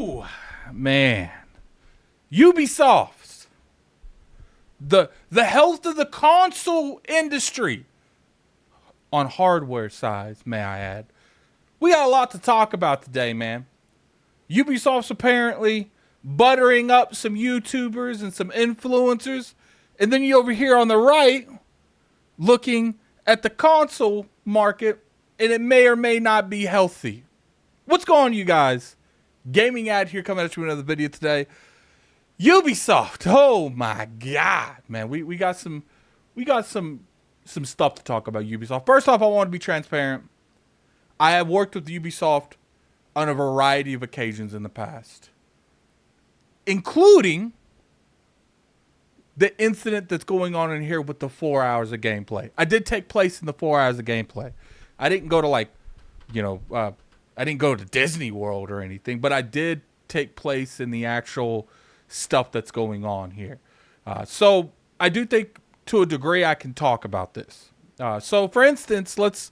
Woo! Man. Ubisoft. The health of the console industry. On hardware sides, may I add. We got a lot to talk about today, man. Ubisoft's apparently buttering up some YouTubers and some influencers. And then you over here on the right, looking at the console market, and it may or may not be healthy. What's going on, you guys? Gaming Ad here, coming at you with another video today. Ubisoft, oh my god, man, we got some stuff to talk about Ubisoft. First off, I want to be transparent. I have worked with Ubisoft on a variety of occasions in the past, including the incident that's going on in here with the 4 hours of gameplay. I did take place in the 4 hours of gameplay. I didn't go to I didn't go to Disney World or anything, but I did take place in the actual stuff that's going on here. So I do think to a degree I can talk about this. So for instance, let's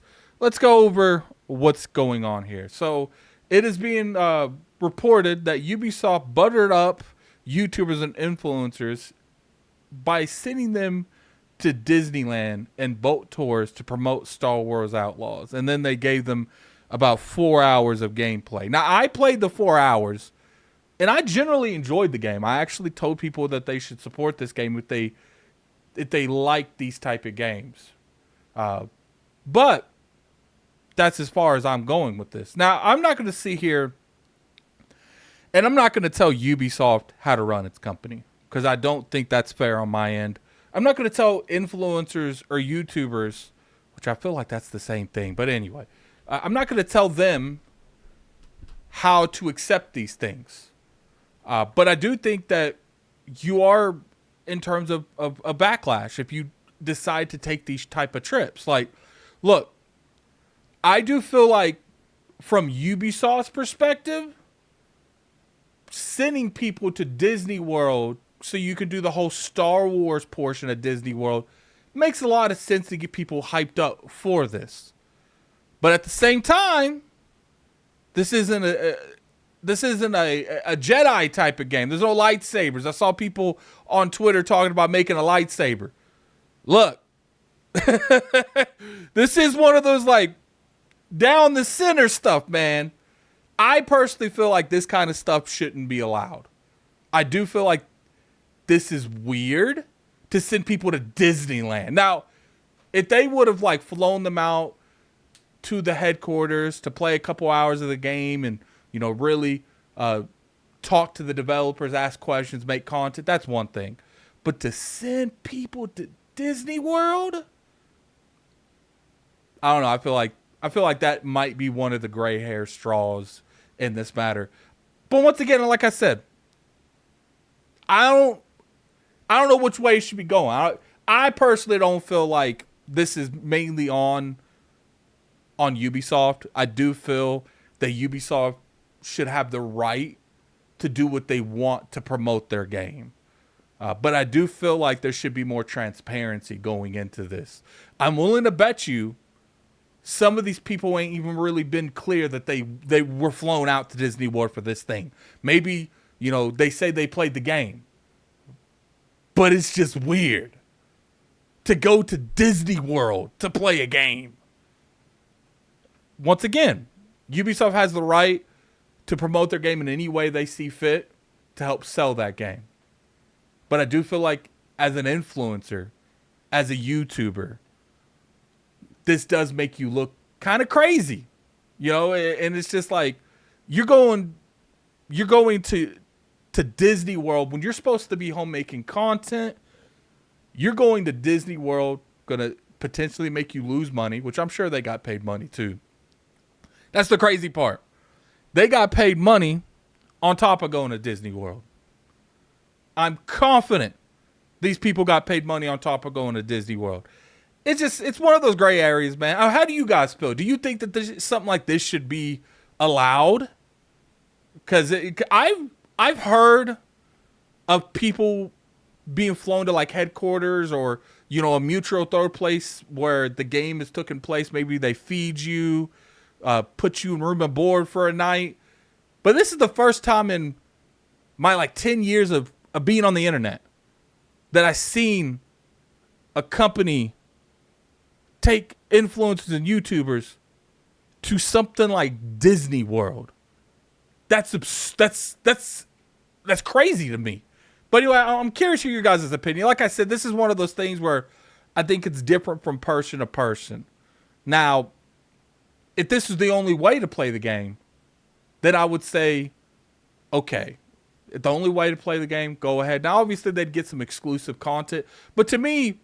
go over what's going on here. So it is being reported that Ubisoft buttered up YouTubers and influencers by sending them to Disneyland and boat tours to promote Star Wars Outlaws. And then they gave them about 4 hours of gameplay. Now, I played the 4 hours, and I generally enjoyed the game. I actually told people that they should support this game if they like these type of games. But that's as far as I'm going with this. Now, I'm not going to sit here, and I'm not going to tell Ubisoft how to run its company, because I don't think that's fair on my end. I'm not going to tell influencers or YouTubers, which I feel like that's the same thing. But anyway, I'm not going to tell them how to accept these things. But I do think that you are, in terms of a backlash, if you decide to take these type of trips. Like, look, I do feel like from Ubisoft's perspective, sending people to Disney World so you could do the whole Star Wars portion of Disney World makes a lot of sense to get people hyped up for this. But at the same time, this isn't a Jedi type of game. There's no lightsabers. I saw people on Twitter talking about making a lightsaber. Look, this is one of those like down the center stuff, man. I personally feel like this kind of stuff shouldn't be allowed. I do feel like this is weird to send people to Disneyland. Now, if they would have like flown them out to the headquarters to play a couple hours of the game and, you know, really talk to the developers, ask questions, make content, that's one thing. But to send people to Disney World, I don't know. I feel like that might be one of the gray hair straws in this matter. But once again, like I said, I don't know which way it should be going. I personally don't feel like this is mainly on Ubisoft. I do feel that Ubisoft should have the right to do what they want to promote their game. But I do feel like there should be more transparency going into this. I'm willing to bet you some of these people ain't even really been clear that they were flown out to Disney World for this thing. Maybe, you know, they say they played the game. But it's just weird to go to Disney World to play a game. Once again, Ubisoft has the right to promote their game in any way they see fit to help sell that game. But I do feel like as an influencer, as a YouTuber, this does make you look kind of crazy, you know, and it's just like you're going to Disney World when you're supposed to be home making content. You're going to Disney World, going to potentially make you lose money, which I'm sure they got paid money too. That's the crazy part. They got paid money on top of going to Disney World. I'm confident these people got paid money on top of going to Disney World. It's one of those gray areas, man. How do you guys feel? Do you think that something like this should be allowed? Because I've heard of people being flown to like headquarters or, you know, a mutual third place where the game is taking place. Maybe they feed you, put you in room and board for a night. But this is the first time in my like 10 years of being on the internet that I seen a company take influencers and YouTubers to something like Disney World. That's crazy to me. But anyway, I'm curious of your guys' opinion. Like I said, this is one of those things where I think it's different from person to person. Now, if this is the only way to play the game, then I would say, okay, if the only way to play the game, go ahead. Now, obviously, they'd get some exclusive content. But to me,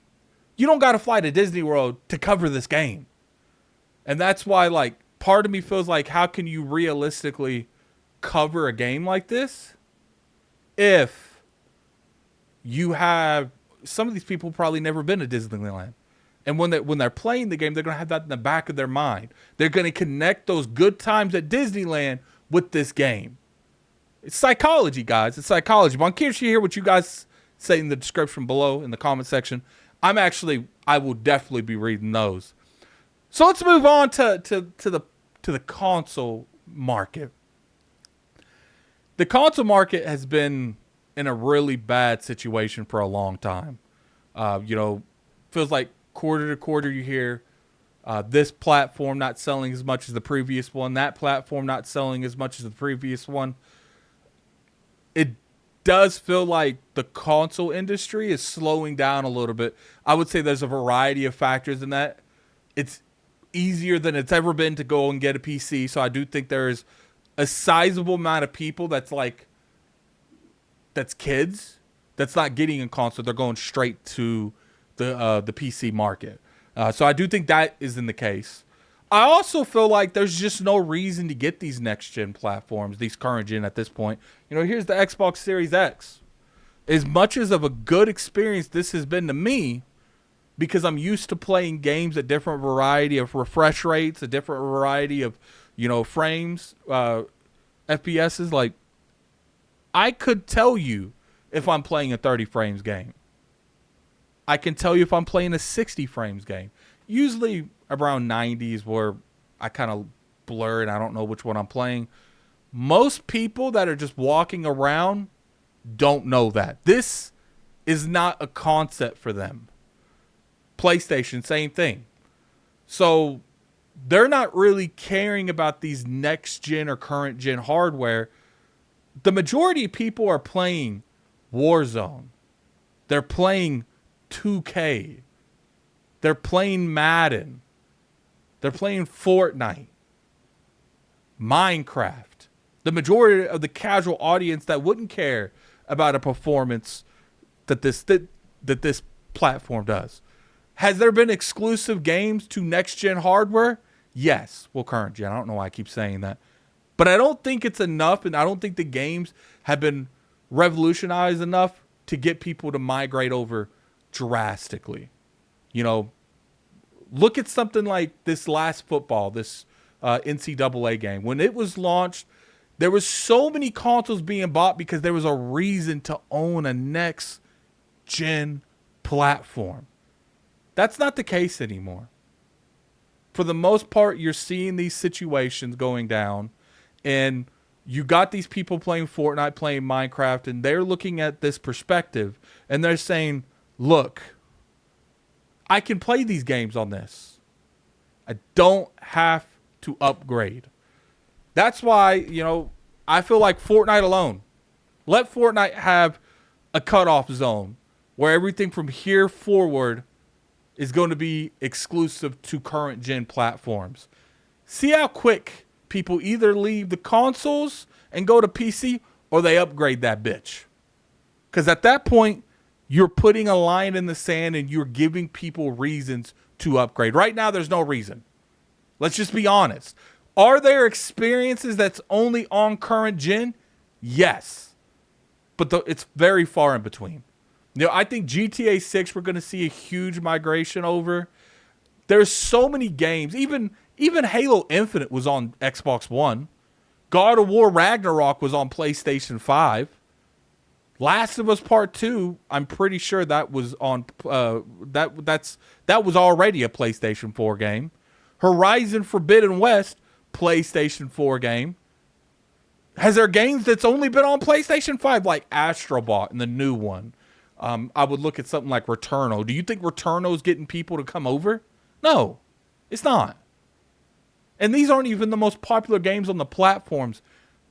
you don't got to fly to Disney World to cover this game. And that's why, like, part of me feels like, how can you realistically cover a game like this if you have some of these people probably never been to Disneyland? And when they're playing the game, they're going to have that in the back of their mind. They're going to connect those good times at Disneyland with this game. It's psychology, guys. It's psychology. But I'm curious to hear what you guys say in the description below in the comment section. I will definitely be reading those. So let's move on to the console market. The console market has been in a really bad situation for a long time. Feels like quarter to quarter you hear this platform not selling as much as the previous one, that platform not selling as much as the previous one. It does feel like the console industry is slowing down a little bit. I would say there's a variety of factors in that. It's easier than it's ever been to go and get a PC, so I do think there's a sizable amount of people that's kids that's not getting a console. They're going straight to the PC market. So I do think that is in the case. I also feel like there's just no reason to get these next-gen platforms, these current-gen at this point. Here's the Xbox Series X. As much as of a good experience this has been to me, because I'm used to playing games at different variety of refresh rates, a different variety of, frames, FPSs, like, I could tell you if I'm playing a 30 frames game. I can tell you if I'm playing a 60 frames game. Usually around 90s where I kind of blur and I don't know which one I'm playing. Most people that are just walking around don't know that. This is not a concept for them. PlayStation, same thing. So they're not really caring about these next gen or current gen hardware. The majority of people are playing Warzone. They're playing 2K. They're playing Madden. They're playing Fortnite. Minecraft. The majority of the casual audience that wouldn't care about a performance that this platform does. Has there been exclusive games to next-gen hardware? Yes. Well, current gen. I don't know why I keep saying that. But I don't think it's enough, and I don't think the games have been revolutionized enough to get people to migrate over drastically. Look at something like this last football, this NCAA game. When it was launched, there was so many consoles being bought because there was a reason to own a next-gen platform. That's not the case anymore. For the most part, you're seeing these situations going down, and you got these people playing Fortnite, playing Minecraft, and they're looking at this perspective, and they're saying, look, I can play these games on this. I don't have to upgrade. That's why, I feel like Fortnite alone. Let Fortnite have a cutoff zone where everything from here forward is going to be exclusive to current gen platforms. See how quick people either leave the consoles and go to PC or they upgrade that bitch. Because at that point, you're putting a line in the sand and you're giving people reasons to upgrade. Right now, there's no reason. Let's just be honest. Are there experiences that's only on current gen? Yes. But it's very far in between. I think GTA 6 we're going to see a huge migration over. There's so many games. Even Halo Infinite was on Xbox One. God of War Ragnarok was on PlayStation 5. Last of Us Part 2, I'm pretty sure that was on that was already a PlayStation 4 game. Horizon Forbidden West, PlayStation 4 game. Has there games that's only been on PlayStation 5, like Astrobot and the new one? I would look at something like Returnal. Do you think Returnal's getting people to come over? No, it's not. And these aren't even the most popular games on the platforms.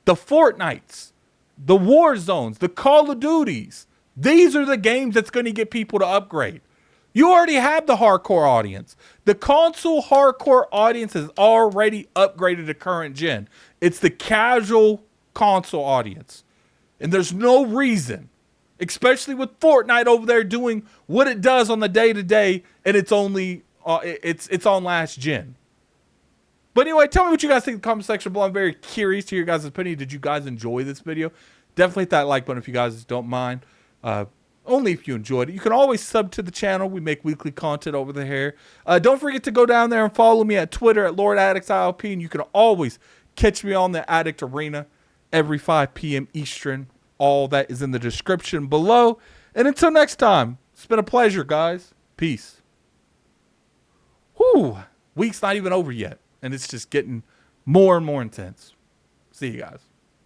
The Fortnites, the Warzones, the Call of Duties. These are the games that's going to get people to upgrade. You already have the hardcore audience. The console hardcore audience has already upgraded to current gen. It's the casual console audience. And there's no reason, especially with Fortnite over there doing what it does on the day-to-day, and it's only it's on last gen. But anyway, tell me what you guys think in the comment section below. I'm very curious to hear your guys' opinion. Did you guys enjoy this video? Definitely hit that like button if you guys don't mind. Only if you enjoyed it. You can always sub to the channel. We make weekly content over there. Don't forget to go down there and follow me at Twitter at LordAddictILP. And you can always catch me on the Addict Arena every 5 p.m. Eastern. All that is in the description below. And until next time, it's been a pleasure, guys. Peace. Whew. Week's not even over yet. And it's just getting more and more intense. See you guys.